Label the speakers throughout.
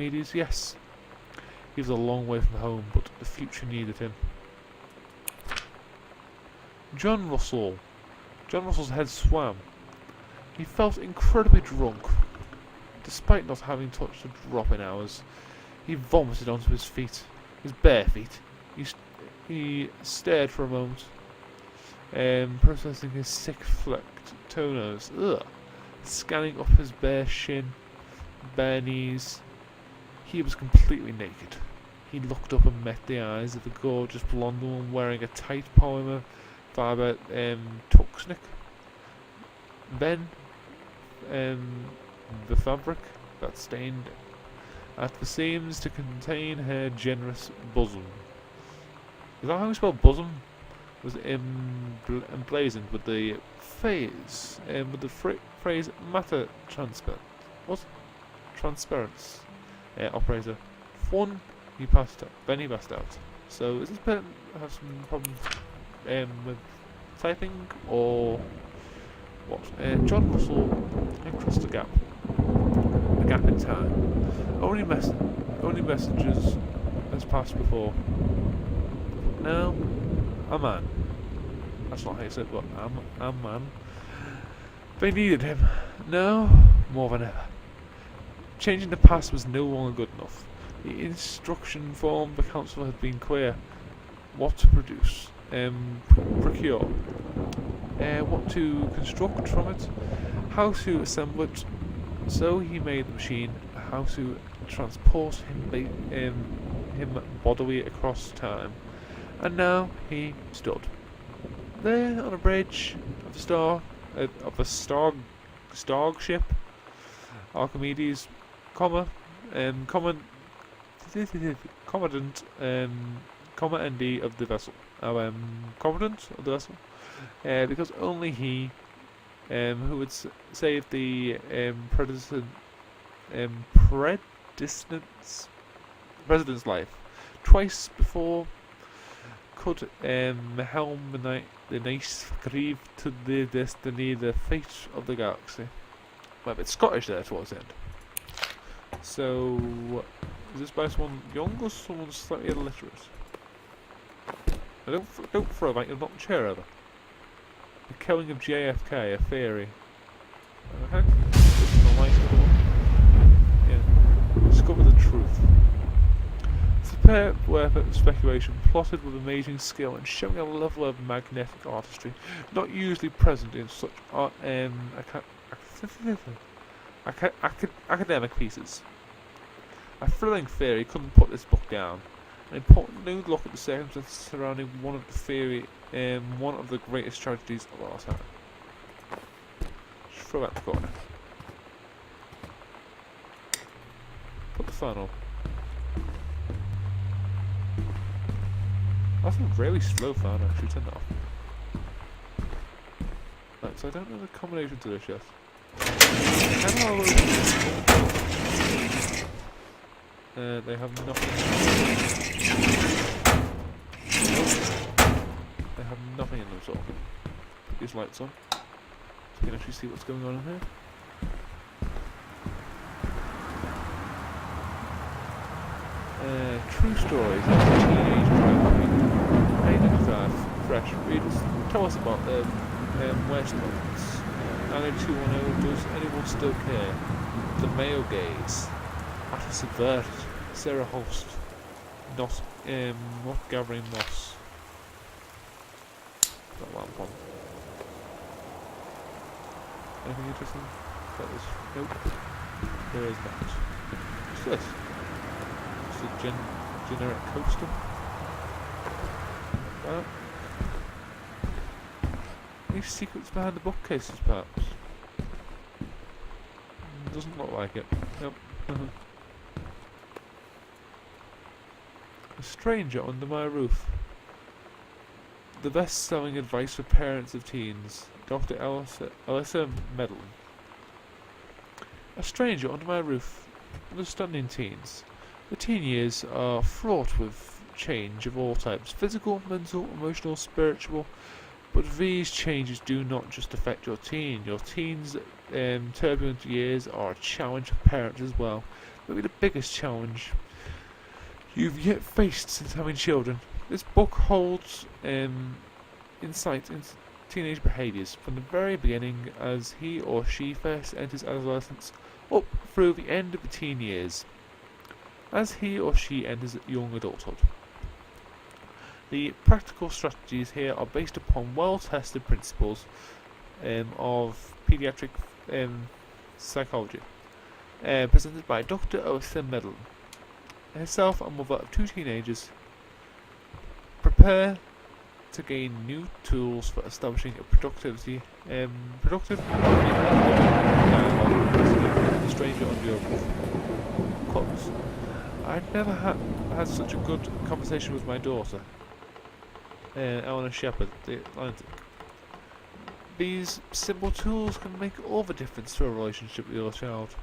Speaker 1: Archimedes, yes. He was a long way from home, but the future needed him. John Russell. John Russell's head swam. He felt incredibly drunk. Despite not having touched a drop in hours, he vomited onto his feet, his bare feet. He stared for a moment, processing his sick flecked toenails, scanning up his bare shin, bare knees. He was completely naked. He looked up and met the eyes of a gorgeous blonde woman wearing a tight polymer fibre tuxnick. Then, the fabric that stained at the seams to contain her generous bosom. Is that how you spell bosom? Was emblazoned with the phrase, phrase matter transparent. What? Transparency. Operator. One, he passed out. Then he passed out. So is this person have some problems with typing or what? John Russell across the gap. The gap in time. Only messages has passed before. Now, a man. That's not how you said, but a man. They needed him. Now, more than ever. Changing the past was no longer good enough. The instruction from the council had been clear. What to produce, procure, what to construct from it, how to assemble it. So he made the machine, how to transport him bodily across time. And now he stood there on a bridge of the starship Archimedes, commandant, commandant of the vessel. Commandant of the vessel, because only he, who would save the president's life twice before, could helm the nice grieve to the destiny, the fate of the galaxy. Well, a bit Scottish there towards the end. So, is this by someone young or someone slightly illiterate? Now don't throw back, you'll knock the chair over. The killing of JFK, a theory. Okay. Yeah. Discover the truth. Superb work of speculation, plotted with amazing skill and showing a level of magnetic artistry not usually present in such academic pieces. A thrilling theory couldn't put this book down. An important new look at the circumstances surrounding one of the greatest tragedies of our time. Just throw that in the corner. Put the fan on. That's a really slow fan actually, turn that off. Right, so I don't know the combination to this yet. They have nothing. They have nothing in them, sort of. Put these lights on, so you can actually see what's going on in here. True stories of a teenage driving. Painted drive, fresh. Readers, tell us about the Westlands. 90210, does anyone still care? The male gaze. At a subverted. Sarah Holst. Not gathering moss. That lamp on. Anything interesting about this? Nope. There is not. What's this? Just a generic coaster. Any secrets behind the bookcases, perhaps? Doesn't look like it. Nope. A stranger under my roof. The best-selling advice for parents of teens. Dr. Alyssa Medlin. A stranger under my roof. Understanding teens. The teen years are fraught with change of all types. Physical, mental, emotional, spiritual. But these changes do not just affect your teen. Your teen's turbulent years are a challenge for parents as well. will be the biggest challenge you've yet faced since having children. This book holds insight into teenage behaviours from the very beginning as he or she first enters adolescence up through the end of the teen years as he or she enters young adulthood. The practical strategies here are based upon well-tested principles of pediatric psychology, presented by Dr. Owen Medlin, herself a mother of 2 teenagers. Prepare to gain new tools for establishing a productive dialogue with a stranger on your roof. Quotes. I'd never had such a good conversation with my daughter, Eleanor Shepherd, the Atlantic. These simple tools can make all the difference to a relationship with your child.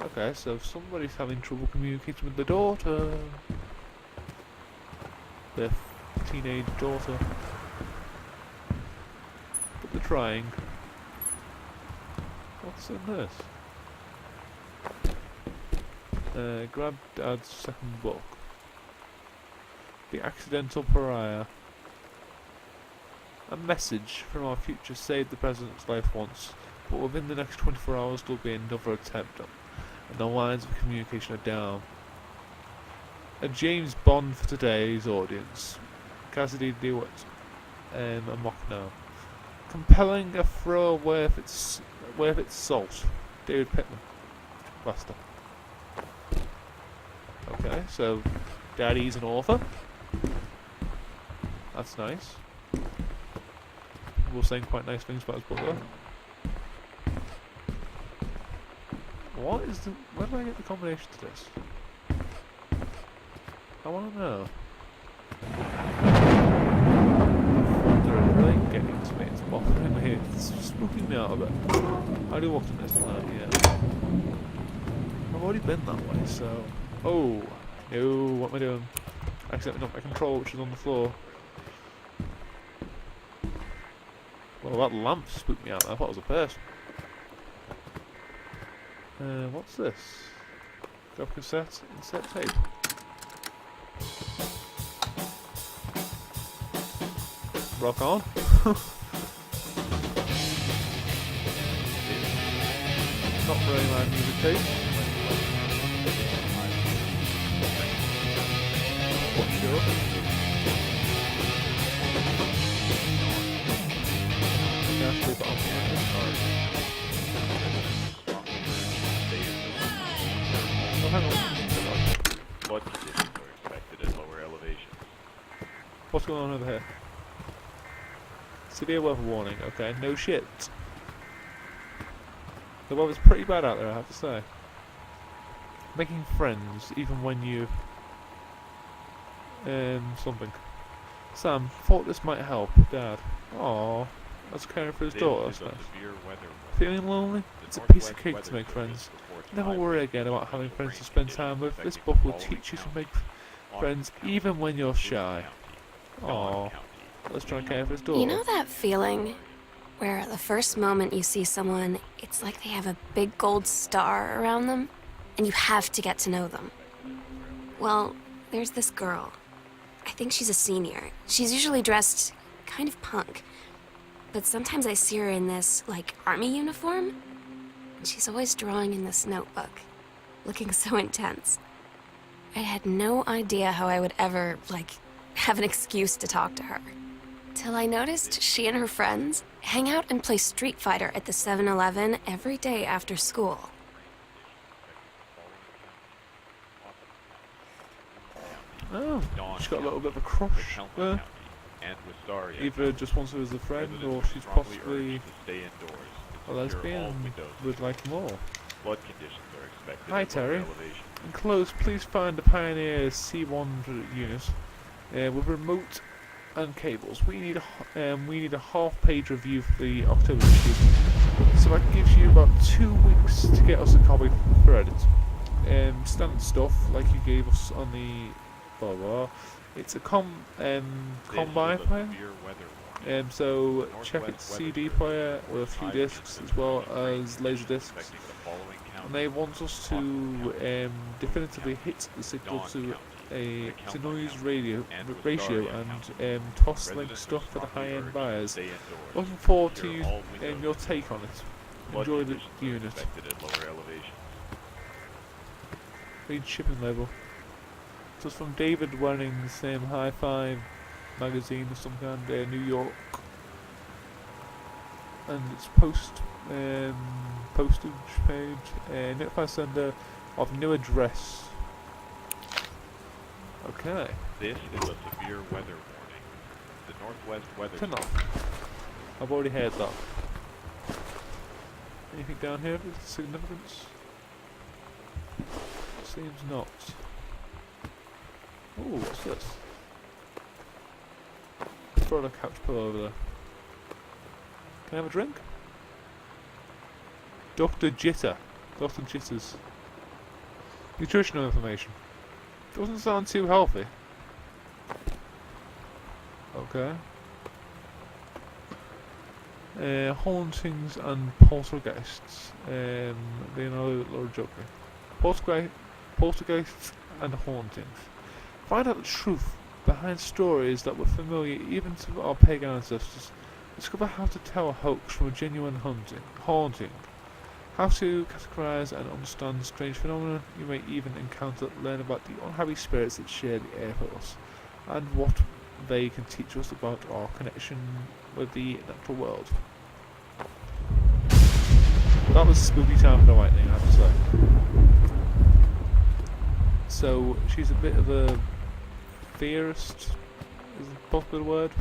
Speaker 1: Okay, so if somebody's having trouble communicating with the daughter, their teenage daughter, but they're trying. What's in this? Grab Dad's second book. The Accidental Pariah. A message from our future saved the President's life once, but within the next 24 hours there'll be another attempt, and the lines of communication are down. A James Bond for today's audience. Cassidy DeWitt. A mock now. Compelling, a thrill worth its salt. David Pittman. Master. Okay, so Daddy's an author. That's nice. We're saying quite nice things about his book though. What is the... Where did I get the combination to this? I want to know. They're really getting to me. It's bothering me. It's spooking me out a bit. I do walk in this tonight, yeah. I've already been that way, so... Oh! No, what am I doing? I accidentally knocked my controller, which is on the floor. Well, that lamp spooked me out. I thought it was a person. What's this? Grab cassette, insert tape. Rock on. Not very loud music tape. What sure? Actually, but oh, hang on.
Speaker 2: Flood conditions are expected at lower elevations.
Speaker 1: What's going on over here? Severe weather warning. Okay, no shit. The weather's pretty bad out there, I have to say. Making friends, even when you... something. Sam, thought this might help. Dad. Aww. That's caring for his daughter, that's nice. Feeling lonely? It's a piece of cake to make friends. Never worry again about having friends to spend time with. This book will teach you to make friends even when you're shy. Aww. Let's try and care for his daughter.
Speaker 3: You know that feeling where the first moment you see someone, it's like they have a big gold star around them, and you have to get to know them? Well, there's this girl. I think she's a senior. She's usually dressed kind of punk. But sometimes I see her in this, like, army uniform, and she's always drawing in this notebook, looking so intense. I had no idea how I would ever, like, have an excuse to talk to her. Till I noticed she and her friends hang out and play Street Fighter at the 7-Eleven every day after school.
Speaker 1: Oh, she's got a little bit of a crush there. Either just wants her as a friend, or she's possibly a lesbian would like more. Hi Terry. Enclosed, please find the Pioneer C1 unit with remote and cables. We need a half-page review for the October issue, so that gives you about 2 weeks to get us a copy for edit. Standard stuff like you gave us on the blah blah. It's a combine player, check its CD player with a few discs as well as laser discs. and they want us to definitively hit the signal to a noise ratio and toss link stuff for the high-end buyers. Looking forward to your take on it. Enjoy the unit.
Speaker 2: At lower elevation.
Speaker 1: Read shipping label. So it's from David wearing the same High Five magazine of some kind, New York, and it's postage page. Notify sender of new address. Okay.
Speaker 2: This is a severe weather warning. The Northwest Weather
Speaker 1: Turn off. I've already heard that. Anything down here of significance? Seems not. Ooh, what's this? Throw the couch pillow over there. Can I have a drink? Dr. Jitter. Dr. Jitters. Nutritional information. Doesn't sound too healthy. Okay. Hauntings and poltergeists. Being a little joker. Poltergeists and hauntings. Find out the truth behind stories that were familiar even to our pagan ancestors. Discover how to tell a hoax from a genuine haunting. How to categorize and understand strange phenomena you may even encounter. Learn about the unhappy spirits that share the air with us, and what they can teach us about our connection with the natural world. That was spooky time for the lightning, I have to say. So she's a bit of a theorist, is a popular word.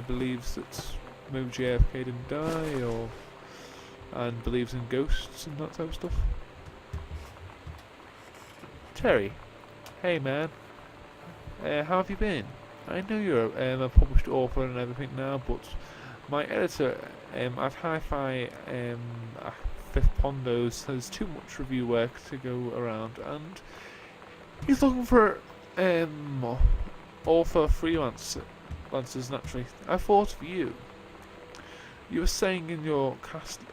Speaker 1: Believes that maybe JFK didn't die, and believes in ghosts and that type of stuff. Terry, hey man, how have you been? I know you're a published author and everything now, but my editor at Hi-Fi Fifth Pondos has too much review work to go around, and he's looking for author freelancers naturally. I thought of you. You were saying in your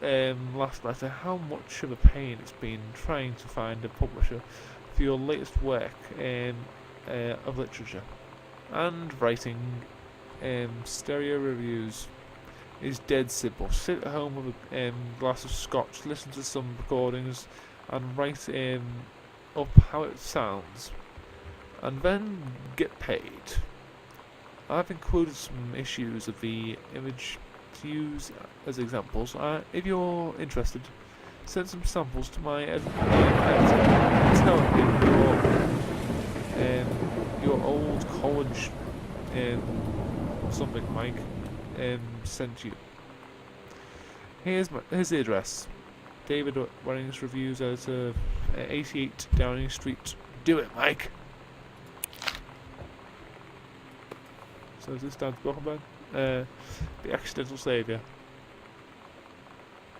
Speaker 1: last letter how much of a pain it's been trying to find a publisher for your latest work of literature. And writing stereo reviews is dead simple. Sit at home with a glass of scotch, listen to some recordings, and write up how it sounds, and then get paid. I've included some issues of the image to use as examples. If you're interested, send some samples to my editor. Tell him your old college something Mike sent you. Here's the address. David Waring's Reviews editor, 88 Downing Street. Do it, Mike. So is this down to Brokenburn? The Accidental Saviour.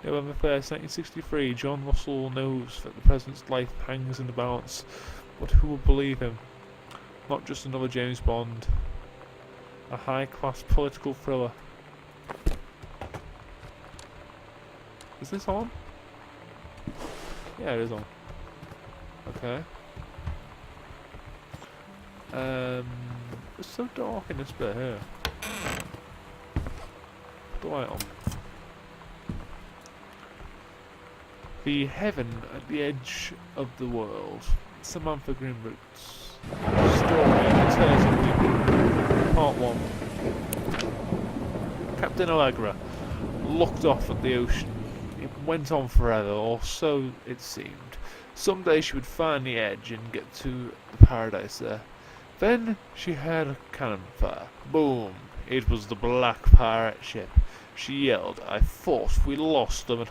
Speaker 1: November 1st, 1963. John Russell knows that the President's life hangs in the balance, but who will believe him? Not just another James Bond. A high-class political thriller. Is this on? Yeah, it is on. Okay. It's so dark in this bit here. Put the light on. The Heaven at the Edge of the World. Samantha Greenroot's story. Part 1. Captain Allegra looked off at the ocean. It went on forever, or so it seemed. Someday she would find the edge and get to the paradise there. Then she heard a cannon fire. Boom! It was the Black Pirate ship. She yelled. I thought we lost them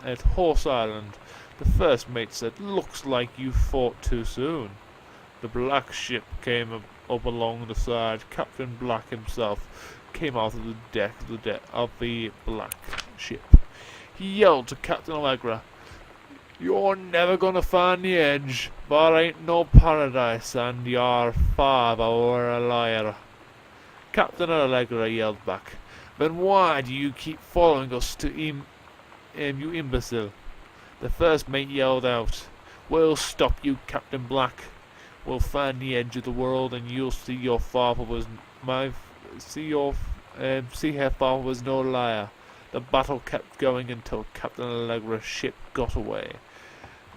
Speaker 1: at Horse Island. The first mate said, looks like you fought too soon. The black ship came up along the side. Captain Black himself came out of the deck of the black ship. He yelled to Captain Allegra, you're never gonna find the edge. There ain't no paradise, and your father were a liar. Captain Allegra yelled back, then why do you keep following us to you imbecile? The first mate yelled out, "We'll stop you, Captain Black. We'll find the edge of the world, and you'll see your father was see her father was no liar." The battle kept going until Captain Allegra's ship got away.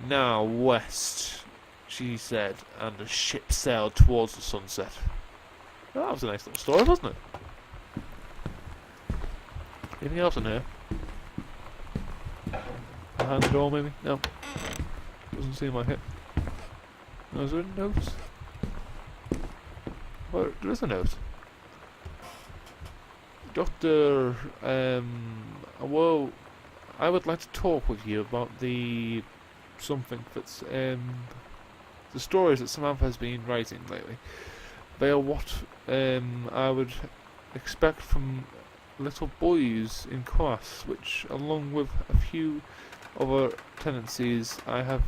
Speaker 1: "Now west," she said, and the ship sailed towards the sunset. Well, that was a nice little story, wasn't it? Anything else in here? Behind the door, maybe? No. Doesn't seem like it. No, is there a note? Well, there is a note. Doctor, well, I would like to talk with you about the stories that Samantha has been writing lately. They are what I would expect from little boys in class, which, along with a few other tendencies, I have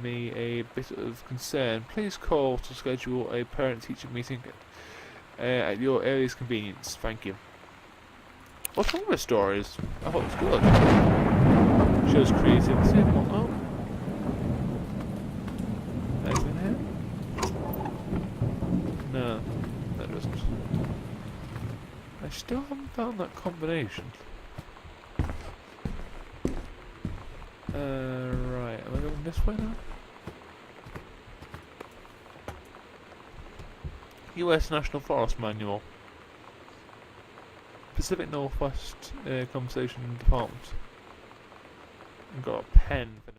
Speaker 1: me a bit of concern. Please call to schedule a parent-teacher meeting at your earliest convenience. Thank you. What's wrong with the stories? I thought it was good. Shows creativity and whatnot. Anything here? No, that doesn't. I still haven't found that combination. Right, am I going this way now? US National Forest Manual. Pacific Northwest Conservation Department. I've got a pen for